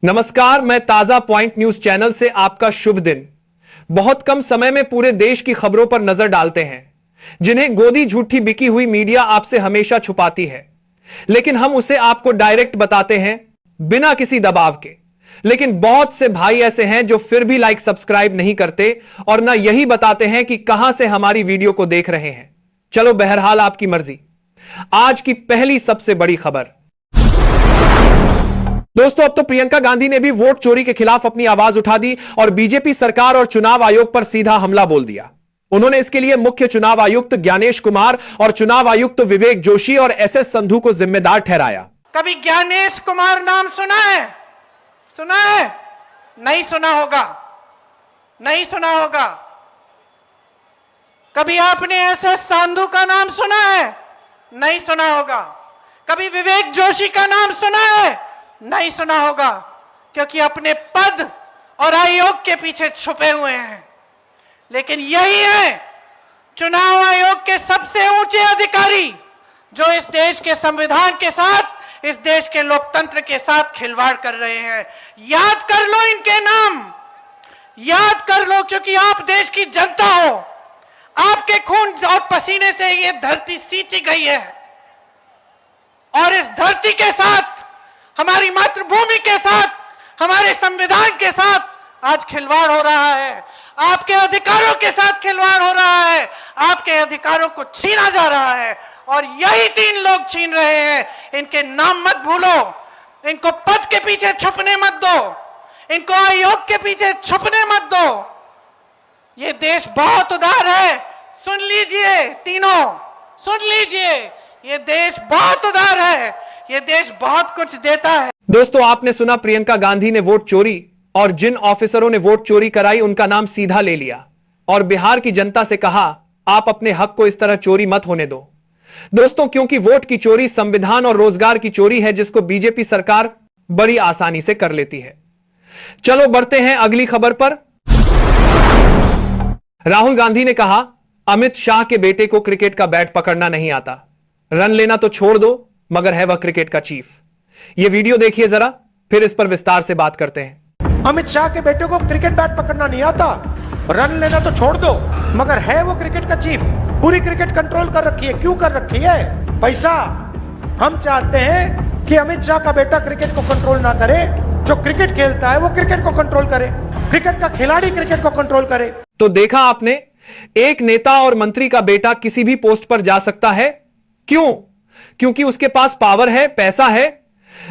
नमस्कार, मैं ताजा पॉइंट न्यूज चैनल से आपका शुभ दिन। बहुत कम समय में पूरे देश की खबरों पर नजर डालते हैं, जिन्हें गोदी झूठी बिकी हुई मीडिया आपसे हमेशा छुपाती है, लेकिन हम उसे आपको डायरेक्ट बताते हैं, बिना किसी दबाव के। लेकिन बहुत से भाई ऐसे हैं जो फिर भी लाइक सब्सक्राइब नहीं करते और ना यही बताते हैं कि कहां से हमारी वीडियो को देख रहे हैं। चलो, बहरहाल आपकी मर्जी। आज की पहली सबसे बड़ी खबर। दोस्तों, अब तो प्रियंका गांधी ने भी वोट चोरी के खिलाफ अपनी आवाज उठा दी और बीजेपी सरकार और चुनाव आयोग पर सीधा हमला बोल दिया। उन्होंने इसके लिए मुख्य चुनाव आयुक्त ज्ञानेश कुमार और चुनाव आयुक्त विवेक जोशी और एसएस संधू को जिम्मेदार ठहराया। कभी ज्ञानेश कुमार नाम सुना है? सुना है? नहीं सुना होगा, नहीं सुना होगा। कभी आपने एसएस संधू का नाम सुना है? नहीं सुना होगा। कभी विवेक जोशी का नाम सुना है? नहीं सुना होगा, क्योंकि अपने पद और आयोग के पीछे छुपे हुए हैं। लेकिन यही है चुनाव आयोग के सबसे ऊंचे अधिकारी, जो इस देश के संविधान के साथ, इस देश के लोकतंत्र के साथ खिलवाड़ कर रहे हैं। याद कर लो इनके नाम, याद कर लो, क्योंकि आप देश की जनता हो। आपके खून और पसीने से ये धरती सींची गई है और इस धरती के साथ, हमारी मातृभूमि के साथ, हमारे संविधान के साथ आज खिलवाड़ हो रहा है। आपके अधिकारों के साथ खिलवाड़ हो रहा है, आपके अधिकारों को छीना जा रहा है और यही तीन लोग छीन रहे हैं। इनके नाम मत भूलो, इनको पद के पीछे छुपने मत दो, इनको आयोग के पीछे छुपने मत दो। ये देश बहुत उदार है, सुन लीजिए तीनों, सुन लीजिए, ये देश बहुत उदार है, ये देश बहुत कुछ देता है। दोस्तों, आपने सुना, प्रियंका गांधी ने वोट चोरी और जिन ऑफिसरों ने वोट चोरी कराई उनका नाम सीधा ले लिया और बिहार की जनता से कहा, आप अपने हक को इस तरह चोरी मत होने दो। दोस्तों, क्योंकि वोट की चोरी संविधान और रोजगार की चोरी है, जिसको बीजेपी सरकार बड़ी आसानी से कर लेती है। चलो बढ़ते हैं अगली खबर पर। राहुल गांधी ने कहा, अमित शाह के बेटे को क्रिकेट का बैट पकड़ना नहीं आता, रन लेना तो छोड़ दो, मगर है वह क्रिकेट का चीफ। यह वीडियो देखिए जरा, फिर इस पर विस्तार से बात करते हैं। अमित शाह के बेटे को क्रिकेट बैट पकड़ना नहीं आता, रन लेना तो छोड़ दो, मगर है वो क्रिकेट का चीफ। पूरी क्रिकेट कंट्रोल कर रखी है। क्यों कर रखी है? पैसा। हम चाहते हैं कि अमित शाह का बेटा क्रिकेट को कंट्रोल ना करे, जो क्रिकेट खेलता है वो क्रिकेट को कंट्रोल करे, क्रिकेट का खिलाड़ी क्रिकेट को कंट्रोल करे। तो देखा आपने, एक नेता और मंत्री का बेटा किसी भी पोस्ट पर जा सकता है। क्यों? क्योंकि उसके पास पावर है, पैसा है,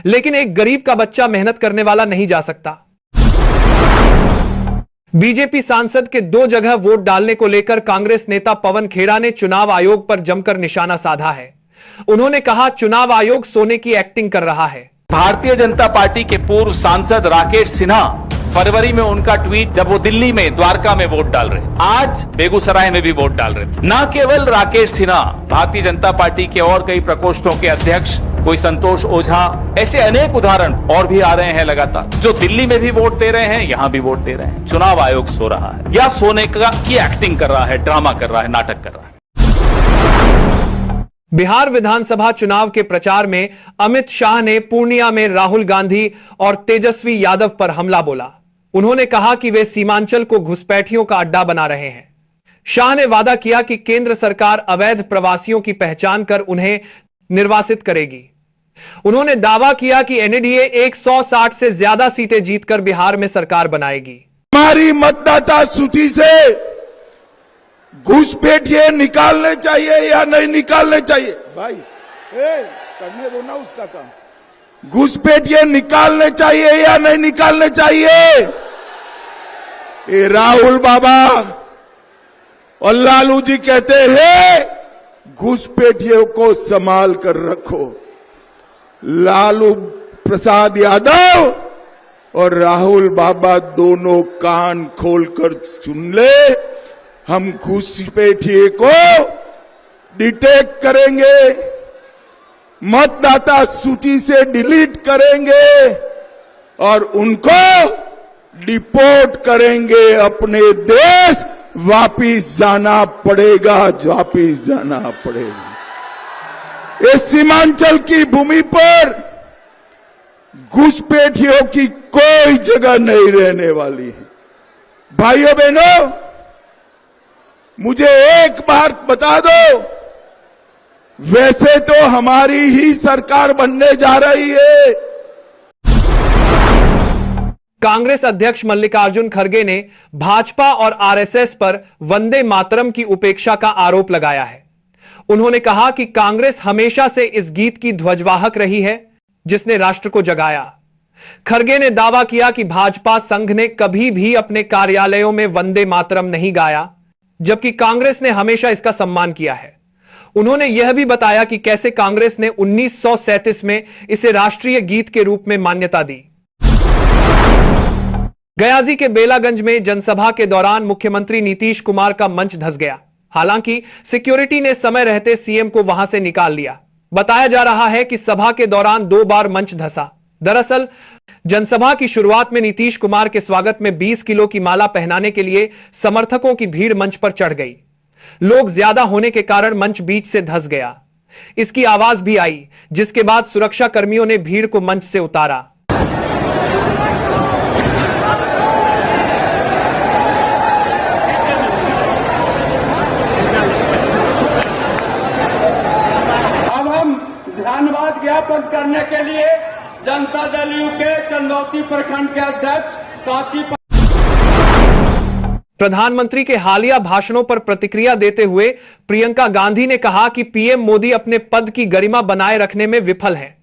लेकिन एक गरीब का बच्चा मेहनत करने वाला नहीं जा सकता। बीजेपी सांसद के 2 जगह वोट डालने को लेकर कांग्रेस नेता पवन खेड़ा ने चुनाव आयोग पर जमकर निशाना साधा है। उन्होंने कहा, चुनाव आयोग सोने की एक्टिंग कर रहा है। भारतीय जनता पार्टी के पूर्व सांसद राकेश सिन्हा, फरवरी में उनका ट्वीट, जब वो दिल्ली में द्वारका में वोट डाल रहे, आज बेगूसराय में भी वोट डाल रहे। ना केवल राकेश सिन्हा, भारतीय जनता पार्टी के और कई प्रकोष्ठों के अध्यक्ष, कोई संतोष ओझा, ऐसे अनेक उदाहरण और भी आ रहे हैं लगातार, जो दिल्ली में भी वोट दे रहे हैं, यहां भी वोट दे रहे हैं। चुनाव आयोग सो रहा है या सोने की एक्टिंग कर रहा है, ड्रामा कर रहा है, नाटक कर रहा है। बिहार विधानसभा चुनाव के प्रचार में अमित शाह ने पूर्णिया में राहुल गांधी और तेजस्वी यादव पर हमला बोला। उन्होंने कहा कि वे सीमांचल को घुसपैठियों का अड्डा बना रहे हैं। शाह ने वादा किया कि केंद्र सरकार अवैध प्रवासियों की पहचान कर उन्हें निर्वासित करेगी। उन्होंने दावा किया कि एनडीए 160 से ज्यादा सीटें जीतकर बिहार में सरकार बनाएगी। हमारी मतदाता सूची से घुसपैठिए निकालने चाहिए या नहीं निकालने चाहिए? भाई करने दो ना उसका काम। घुसपैठिए निकालने चाहिए या नहीं निकालने चाहिए? ये राहुल बाबा और लालू जी कहते हैं घुसपैठियों को संभाल कर रखो। लालू प्रसाद यादव और राहुल बाबा दोनों कान खोलकर सुन ले, हम घुसपैठिए को डिटेक्ट करेंगे, मतदाता सूची से डिलीट करेंगे और उनको डिपोर्ट करेंगे। अपने देश वापिस जाना पड़ेगा, वापिस जाना पड़ेगा। इस सीमांचल की भूमि पर घुसपैठियों की कोई जगह नहीं रहने वाली है। भाइयों बहनों, मुझे एक बात बता दो, वैसे तो हमारी ही सरकार बनने जा रही है। कांग्रेस अध्यक्ष मल्लिकार्जुन खड़गे ने भाजपा और आरएसएस पर वंदे मातरम की उपेक्षा का आरोप लगाया है। उन्होंने कहा कि कांग्रेस हमेशा से इस गीत की ध्वजवाहक रही है जिसने राष्ट्र को जगाया। खड़गे ने दावा किया कि भाजपा संघ ने कभी भी अपने कार्यालयों में वंदे मातरम नहीं गाया, जबकि कांग्रेस ने हमेशा इसका सम्मान किया है। उन्होंने यह भी बताया कि कैसे कांग्रेस ने 1937 में इसे राष्ट्रीय गीत के रूप में मान्यता दी। गयाजी के बेलागंज में जनसभा के दौरान मुख्यमंत्री नीतीश कुमार का मंच धंस गया। हालांकि सिक्योरिटी ने समय रहते सीएम को वहां से निकाल लिया। बताया जा रहा है कि सभा के दौरान 2 बार मंच धंसा। दरअसल जनसभा की शुरुआत में नीतीश कुमार के स्वागत में 20 किलो की माला पहनाने के लिए समर्थकों की भीड़ मंच पर चढ़ गई। लोग ज्यादा होने के कारण मंच बीच से धंस गया। इसकी आवाज भी आई, जिसके बाद सुरक्षा कर्मियों ने भीड़ को मंच से उतारा। धन्यवाद ज्ञापन करने के लिए जनता दल यू के चंदौती प्रखंड के अध्यक्ष काशी। प्रधानमंत्री के हालिया भाषणों पर प्रतिक्रिया देते हुए प्रियंका गांधी ने कहा कि पीएम मोदी अपने पद की गरिमा बनाए रखने में विफल हैं।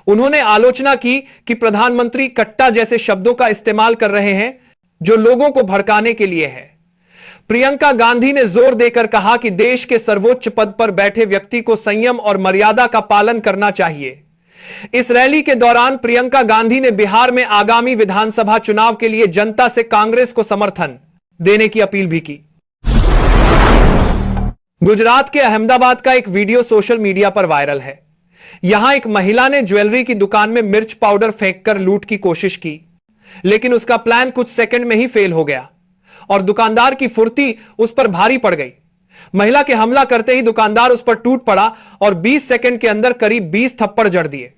उन्होंने आलोचना की कि प्रधानमंत्री कट्टा जैसे शब्दों का इस्तेमाल कर रहे हैं जो लोगों को भड़काने के लिए है। प्रियंका गांधी ने जोर देकर कहा कि देश के सर्वोच्च पद पर बैठे व्यक्ति को संयम और मर्यादा का पालन करना चाहिए। इस रैली के दौरान प्रियंका गांधी ने बिहार में आगामी विधानसभा चुनाव के लिए जनता से कांग्रेस को समर्थन देने की अपील भी की। गुजरात के अहमदाबाद का एक वीडियो सोशल मीडिया पर वायरल है। यहां एक महिला ने ज्वेलरी की दुकान में मिर्च पाउडर फेंककर लूट की कोशिश की, लेकिन उसका प्लान कुछ सेकंड में ही फेल हो गया और दुकानदार की फुर्ती उस पर भारी पड़ गई। महिला के हमला करते ही दुकानदार उस पर टूट पड़ा और 20 सेकंड के अंदर करीब 20 थप्पड़ जड़ दिए।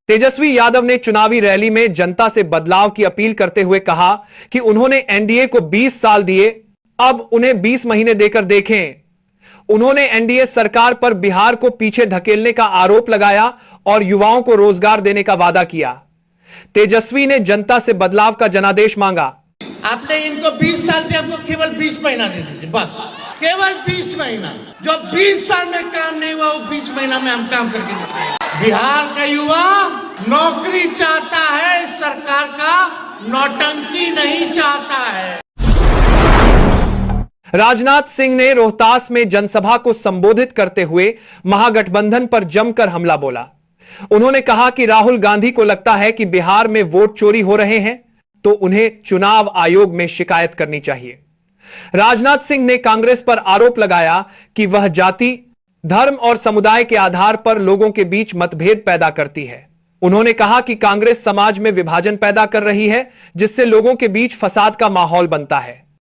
तेजस्वी यादव ने चुनावी रैली में जनता से बदलाव की अपील करते हुए कहा कि उन्होंने एनडीए को 20 साल दिए, अब उन्हें 20 महीने देकर देखें। उन्होंने एनडीए सरकार पर बिहार को पीछे धकेलने का आरोप लगाया और युवाओं को रोजगार देने का वादा किया। तेजस्वी ने जनता से बदलाव का जनादेश मांगा। आपने इनको 20 साल से आपको केवल 20 महीना दे दीजिए, बस केवल 20 महीना। जो 20 साल में काम नहीं हुआ वो 20 महीना में हम काम करके दिखाएंगे। बिहार का युवा नौकरी चाहता है, इस सरकार का नौटंकी नहीं चाहता है। राजनाथ सिंह ने रोहतास में जनसभा को संबोधित करते हुए महागठबंधन पर जमकर हमला बोला। उन्होंने कहा कि राहुल गांधी को लगता है कि बिहार में वोट चोरी हो रहे हैं तो उन्हें चुनाव आयोग में शिकायत करनी चाहिए। राजनाथ सिंह ने कांग्रेस पर आरोप लगाया कि वह जाति, धर्म और समुदाय के आधार पर लोगों के बीच मतभेद पैदा करती है। उन्होंने कहा कि कांग्रेस समाज में विभाजन पैदा कर रही है, जिससे लोगों के बीच फसाद का माहौल बनता है।